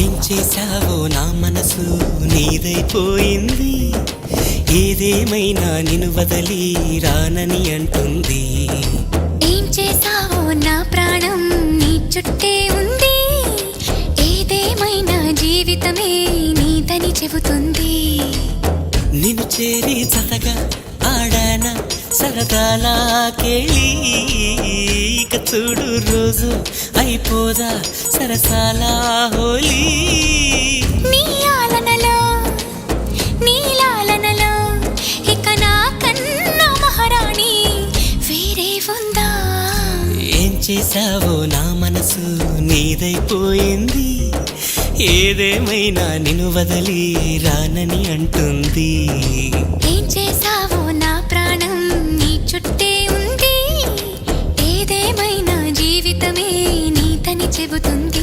ఏం చేశావో నా మనసు నీదైపోయింది, ఏదేమైనా నిన్ను వదలి రానని అంటుంది. ఏం చేశావో నా ప్రాణం నీ చుట్టే ఉంది, ఏదేమైనా జీవితమే నీదని చెబుతుంది. నిన్ను చేరి జతగా ఆడాన సరదాలా కేళి, ఇక చూడు రోజు అయిపోదా సరసాల హోలీ. నీ ఆలనలో నీ లాలనలో ఇక నా కన్నా మహారాణి వేరే ఉందా? ఏం చేశావో నా మనసు నీదైపోయింది, ఏదేమైనా నిన్ను వదలి రానని అంటుంది. ఏం చేశావో నా ప్రాణం నీ చుట్టే ఉంది, ఏదేమైనా జీవితమే నీతని చెబుతుంది.